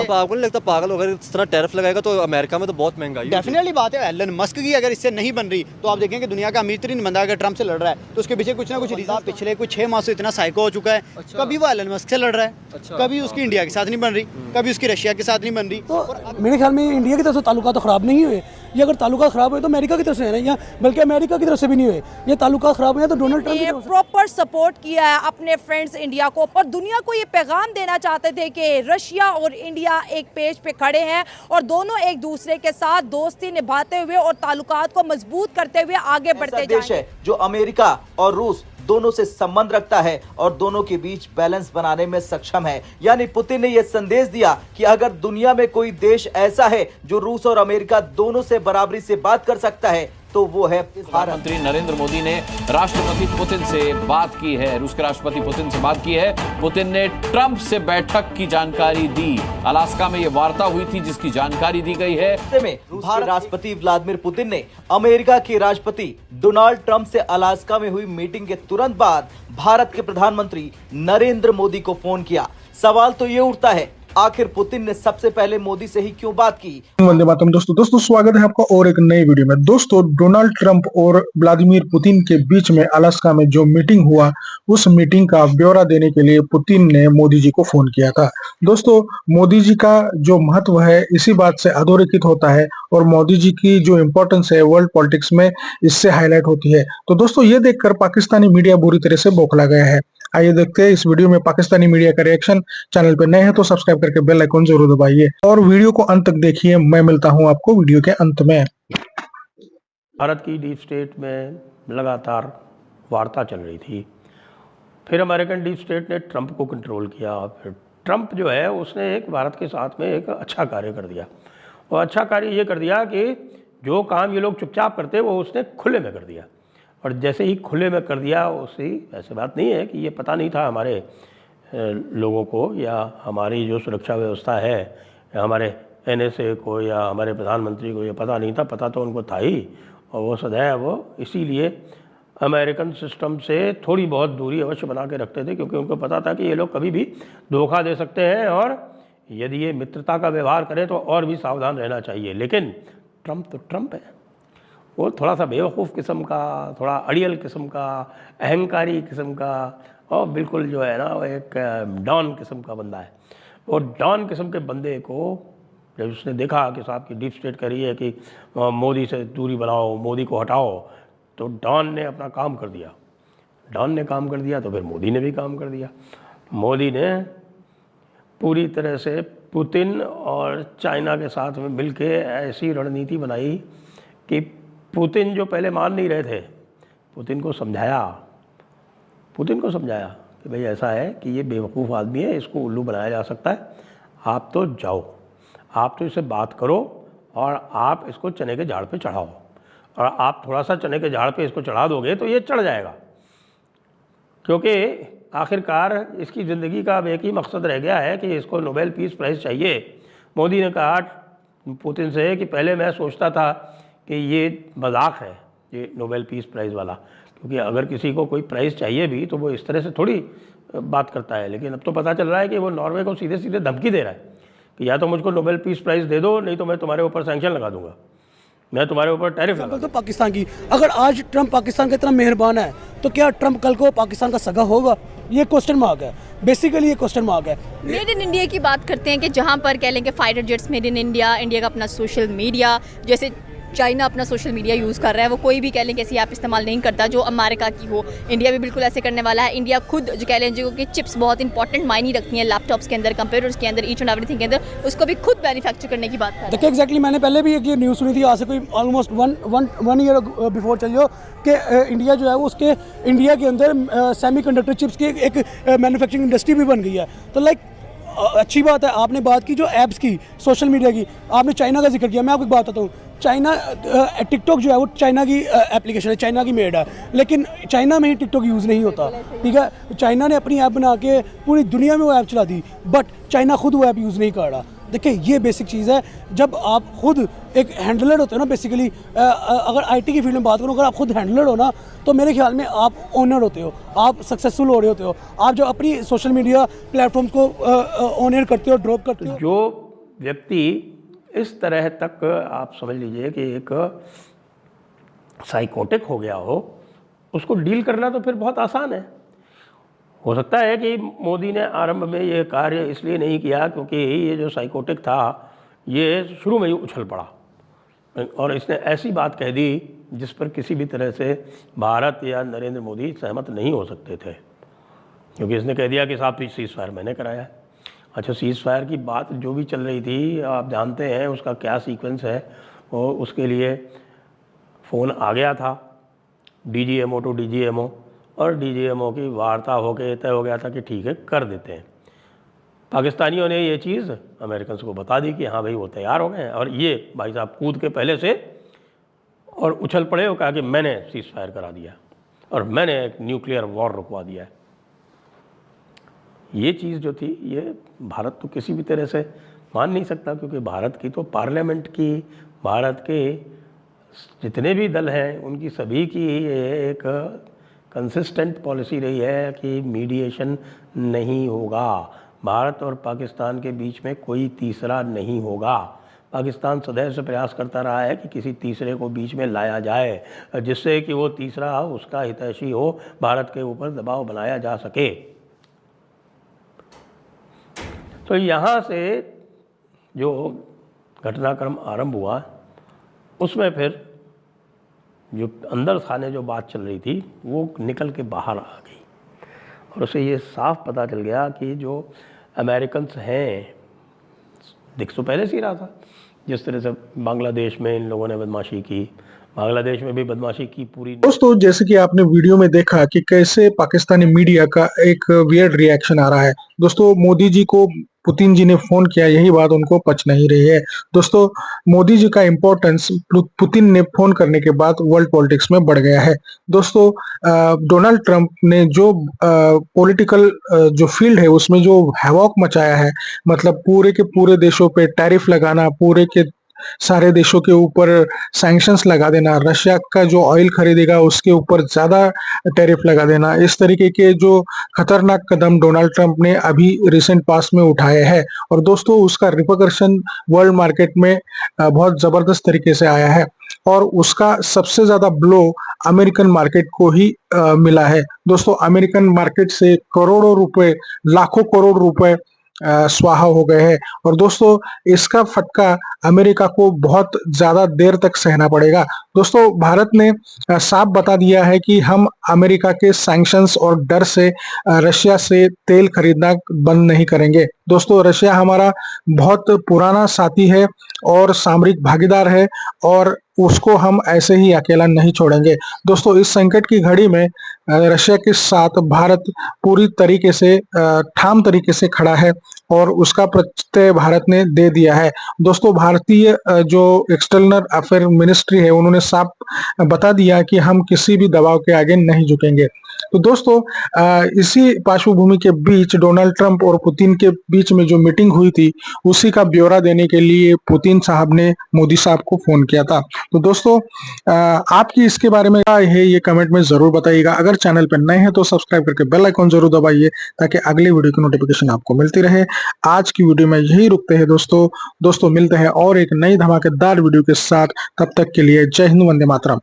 Trump आपको नहीं लगता पागल अगर इस तरह टैरिफ लगाएगा तो अमेरिका में तो बहुत महंगाई डेफिनेटली बात है। एलन मस्क की अगर इससे नहीं बन रही तो आप देखें कि दुनिया का अमीर तरीन बंदा अगर ट्रम्प से लड़ रहा है तो उसके पीछे कुछ ना कुछ रीजन पिछले कुछ 6 माह से इतना साइको हो चुका है। कभी वो एलन मस्क से लड़ रहा है, कभी उसकी इंडिया के साथ नहीं बन रही, कभी उसकी रशिया के साथ नहीं बन रही। तो मेरे ख्याल में इंडिया की तरफ से ताल्लुकात तो ख़राब नहीं हुए। ये अगर ताल्लुकात ख़राब हुए तो अमेरिका की तरफ से है ना, या बल्कि अमेरिका की तरफ से भी नहीं हुए। ये ताल्लुकात ख़राब हुए तो डोनाल्ड ट्रम्प ये प्रॉपर सपोर्ट किया है अपने फ्रेंड्स इंडिया को और दुनिया को ये पैगाम देना चाहते थे कि रशिया और इंडिया एक पेज पे खड़े हैं और दोनों एक दूसरे के साथ दोस्ती निभाते हुए और ताल्लुकात को मजबूत करते हुए आगे बढ़ते देश है जो अमेरिका और रूस दोनों से संबंध रखता है और दोनों के बीच बैलेंस बनाने में सक्षम है। यानी पुतिन ने यह संदेश दिया कि अगर दुनिया में कोई देश ऐसा है जो रूस और अमेरिका दोनों से बराबरी से बात कर सकता है तो वो है प्रधानमंत्री नरेंद्र मोदी ने राष्ट्रपति पुतिन से बात की है, रूस के राष्ट्रपति पुतिन से बात की है। पुतिन ने ट्रंप से बैठक की जानकारी दी। अलास्का में ये वार्ता हुई थी जिसकी जानकारी दी गई है। रूस के राष्ट्रपति व्लादिमीर पुतिन ने अमेरिका के राष्ट्रपति डोनाल्ड ट्रंप से अलास्का में हुई मीटिंग के तुरंत बाद भारत के प्रधानमंत्री नरेंद्र मोदी को फोन किया। सवाल तो ये उठता है आखिर पुतिन ने सबसे पहले मोदी से ही क्यों बात की। वंदे मातरम दोस्तों स्वागत है आपका और एक नई वीडियो में। दोस्तों डोनाल्ड ट्रंप और व्लादिमीर पुतिन के बीच में अलास्का में जो मीटिंग हुआ उस मीटिंग का ब्यौरा देने के लिए पुतिन ने मोदी जी को फोन किया था। दोस्तों मोदी जी का जो महत्व है इसी बात से अधोरेखित होता है और मोदी जी की जो इम्पोर्टेंस है वर्ल्ड पॉलिटिक्स में इससे हाईलाइट होती है। तो दोस्तों ये देखकर पाकिस्तानी मीडिया बुरी तरह से बौखला गया है। आइए देखते हैं इस वीडियो में पाकिस्तानी मीडिया का रिएक्शन। चैनल पर नए हैं तो सब्सक्राइब करके बेल आइकन जरूर दबाइए और वीडियो को अंत तक देखिए। मैं मिलता हूं आपको वीडियो के अंत में। भारत की डीप स्टेट में लगातार वार्ता चल रही थी, फिर अमेरिकन डीप स्टेट ने ट्रंप को कंट्रोल किया। फिर ट्रंप जो है उसने एक भारत के साथ में एक अच्छा कार्य कर दिया और अच्छा कार्य ये कर दिया कि जो काम ये लोग चुपचाप करते वो उसने खुले में कर दिया। और जैसे ही खुले में कर दिया उसी ऐसे बात नहीं है कि ये पता नहीं था हमारे लोगों को या हमारी जो सुरक्षा व्यवस्था है या हमारे NSA को या हमारे प्रधानमंत्री को ये पता नहीं था, पता तो उनको था ही। और वो सदैव वो इसीलिए अमेरिकन सिस्टम से थोड़ी बहुत दूरी अवश्य बना के रखते थे क्योंकि उनको पता था कि ये लोग कभी भी धोखा दे सकते हैं और यदि ये मित्रता का व्यवहार करें तो और भी सावधान रहना चाहिए। लेकिन ट्रंप तो ट्रंप है, वो थोड़ा सा बेवकूफ़ किस्म का, थोड़ा अड़ियल किस्म का, अहंकारी किस्म का और बिल्कुल जो है ना वो एक डॉन किस्म का बंदा है। और डॉन किस्म के बंदे को जब उसने देखा कि साहब की डीप स्टेट कह रही है कि मोदी से दूरी बनाओ, मोदी को हटाओ, तो डॉन ने अपना काम कर दिया। डॉन ने काम कर दिया तो फिर मोदी ने भी काम कर दिया। मोदी ने पूरी तरह से पुतिन और चाइना के साथ में मिलके ऐसी रणनीति बनाई कि पुतिन जो पहले मान नहीं रहे थे, पुतिन को समझाया कि भाई ऐसा है कि ये बेवकूफ़ आदमी है, इसको उल्लू बनाया जा सकता है, आप तो जाओ, आप तो इससे बात करो और आप इसको चने के झाड़ पे चढ़ाओ और आप थोड़ा सा चने के झाड़ पे इसको चढ़ा दोगे तो ये चढ़ जाएगा। क्योंकि आखिरकार इसकी ज़िंदगी का अब एक ही मकसद रह गया है कि इसको नोबेल पीस प्राइज़ चाहिए। मोदी ने कहा पुतिन से कि पहले मैं सोचता था कि ये मजाक है ये नोबेल पीस प्राइज़ वाला, क्योंकि अगर किसी को कोई प्राइज़ चाहिए भी तो वो इस तरह से थोड़ी बात करता है। लेकिन अब तो पता चल रहा है कि वो नॉर्वे को सीधे सीधे धमकी दे रहा है कि या तो मुझको नोबेल पीस प्राइज़ दे दो नहीं तो मैं तुम्हारे ऊपर सैंक्शन लगा दूंगा, मैं तुम्हारे ऊपर टैरिफ लगा। तो पाकिस्तान की अगर आज ट्रंप पाकिस्तान का इतना मेहरबान है तो क्या ट्रंप कल को पाकिस्तान का सगा होगा? ये क्वेश्चन मार्क है, बेसिकली ये क्वेश्चन मार्क है। मेड इन इंडिया की बात करते हैं कि जहाँ पर कह लें कि fighter jets made in India, India का अपना सोशल मीडिया, जैसे चाइना अपना सोशल मीडिया यूज़ कर रहा है, वो कोई भी कह लें कि ऐसी ऐप इस्तेमाल नहीं करता जो अमेरिका की हो। इंडिया भी बिल्कुल ऐसे करने वाला है। इंडिया खुद जो कह लें जो कि चिप्स बहुत इंपॉर्टेंट मायने रखती हैं लैपटॉप्स के अंदर, कंप्यूटर्स के अंदर, ईच एंड एवरीथिंग के अंदर, उसको भी खुद मैन्युफैक्चर करने की बात है। देखिए एग्जैक्टली मैंने पहले भी एक ये न्यूज़ सुनी थी, आज से कोई ऑलमोस्ट वन ईयर बिफोर चलिए कि इंडिया जो है वो उसके इंडिया के अंदर सेमीकंडक्टर चिप्स की एक मैन्युफैक्चरिंग इंडस्ट्री भी बन गई है। तो लाइक अच्छी बात है। आपने बात की जो ऐप्स की, सोशल मीडिया की, आपने चाइना का जिक्र किया। मैं आपको एक बात बताता हूँ, चाइना टिकटॉक जो है वो चाइना की एप्लीकेशन है, चाइना की मेड है, लेकिन चाइना में ही टिकटॉक यूज़ नहीं होता। ठीक है, चाइना ने अपनी ऐप बना के पूरी दुनिया में वो ऐप चला दी, बट चाइना खुद वो ऐप यूज़ नहीं कर रहा। देखिए ये बेसिक चीज़ है। जब आप खुद एक हैंडलर होते हो ना, बेसिकली अगर आईटी की फील्ड में बात करूँ, अगर आप खुद हैंडलर हो ना तो मेरे ख्याल में आप ओनर होते हो, आप सक्सेसफुल हो रहे होते हो। आप जो अपनी सोशल मीडिया प्लेटफॉर्म्स को ऑन एयर करते हो, ड्रॉप करते हो। जो व्यक्ति इस तरह तक आप समझ लीजिए कि एक साइकोटिक हो गया हो, उसको डील करना तो फिर बहुत आसान है। हो सकता है कि मोदी ने आरंभ में ये कार्य इसलिए नहीं किया क्योंकि ये जो साइकोटिक था ये शुरू में ही उछल पड़ा और इसने ऐसी बात कह दी जिस पर किसी भी तरह से भारत या नरेंद्र मोदी सहमत नहीं हो सकते थे, क्योंकि इसने कह दिया कि साहब सीज़ फायर मैंने कराया है। अच्छा, सीज़ फायर की बात जो भी चल रही थी आप जानते हैं उसका क्या सीक्वेंस है, और उसके लिए फ़ोन आ गया था DGMO टू DGMO और DGMO की वार्ता होकर तय हो गया था कि ठीक है कर देते हैं। पाकिस्तानियों ने ये चीज़ अमेरिकन को बता दी कि हाँ भाई वो तैयार हो गए हैं, और ये भाई साहब कूद के पहले से और उछल पड़े और कहा कि मैंने सीज़ फायर करा दिया और मैंने एक न्यूक्लियर वॉर रुकवा दिया है। ये चीज़ जो थी ये भारत तो किसी भी तरह से मान नहीं सकता, क्योंकि भारत की तो पार्लियामेंट की, भारत के जितने भी दल हैं उनकी सभी की ये एक कंसिस्टेंट पॉलिसी रही है कि मीडिएशन नहीं होगा, भारत और पाकिस्तान के बीच में कोई तीसरा नहीं होगा। पाकिस्तान सदैव से प्रयास करता रहा है कि किसी तीसरे को बीच में लाया जाए जिससे कि वो तीसरा उसका हितैषी हो, भारत के ऊपर दबाव बनाया जा सके। तो यहाँ से जो घटनाक्रम आरंभ हुआ उसमें फिर जो अंदर खाने जो बात चल रही थी वो निकल के बाहर आ गई और उसे ये साफ पता चल गया कि जो अमेरिकन्स हैं, दिख तो पहले से ही रहा था, जिस तरह से बांग्लादेश में इन लोगों ने बदमाशी की, बांग्लादेश में भी बदमाशी की पूरी। दोस्तों, जैसे कि आपने वीडियो में देखा कि कैसे पाकिस्तानी मीडिया का एक वियर्ड रिएक्शन आ रहा है। दोस्तों, मोदी जी को पुतिन जी ने फोन किया, यही बात उनको पच नहीं रही है। दोस्तों, मोदी जी का इम्पोर्टेंस पुतिन ने फोन करने के बाद वर्ल्ड पॉलिटिक्स में बढ़ गया है। दोस्तों, डोनाल्ड ट्रंप ने जो पॉलिटिकल जो फील्ड है उसमें जो हैवॉक मचाया है, मतलब पूरे के पूरे देशों पे टैरिफ लगाना, पूरे के सारे देशों के ऊपर सैंक्शंस लगा देना, रशिया का जो ऑयल खरीदेगा उसके ऊपर ज्यादा टैरिफ लगा देना, इस तरीके के जो खतरनाक कदम डोनाल्ड ट्रंप ने अभी रिसेंट पास्ट में उठाए हैं। और दोस्तों, उसका रिपरकशन वर्ल्ड मार्केट में बहुत जबरदस्त तरीके से आया है और उसका सबसे ज्यादा ब्लो अमेरिकन मार्केट को ही मिला है। दोस्तों, अमेरिकन मार्केट से करोड़ों रुपए, लाखों करोड़ रुपए स्वाहा हो गए हैं। और दोस्तों, इसका फटका अमेरिका को बहुत ज्यादा देर तक सहना पड़ेगा। दोस्तों, भारत ने साफ बता दिया है कि हम अमेरिका के सैंक्शंस और डर से रशिया से तेल खरीदना बंद नहीं करेंगे। दोस्तों, रशिया हमारा बहुत पुराना साथी है और सामरिक भागीदार है और उसको हम ऐसे ही अकेला नहीं छोड़ेंगे। दोस्तों, इस संकट की घड़ी में रशिया के साथ भारत पूरी तरीके से ठाम तरीके से खड़ा है और उसका प्रत्यय भारत ने दे दिया है। दोस्तों, भारतीय जो एक्सटर्नल अफेयर मिनिस्ट्री है उन्होंने साफ बता दिया कि हम किसी भी दबाव के आगे नहीं झुकेंगे। तो दोस्तों, इसी पार्श्वभूमि के बीच डोनाल्ड ट्रंप और पुतिन के बीच में जो मीटिंग हुई थी उसी का ब्यौरा देने के लिए पुतिन साहब ने मोदी साहब को फोन किया था। तो दोस्तों, आपकी इसके बारे में क्या है ये कमेंट में जरूर बताइएगा। अगर चैनल पर नए हैं तो सब्सक्राइब करके बेल आइकन जरूर दबाइए ताकि अगली वीडियो की नोटिफिकेशन आपको मिलती रहे। आज की वीडियो में यही रुकते हैं दोस्तों मिलते हैं और एक नई धमाकेदार वीडियो के साथ। तब तक के लिए जय हिंद, वंदे मातरम।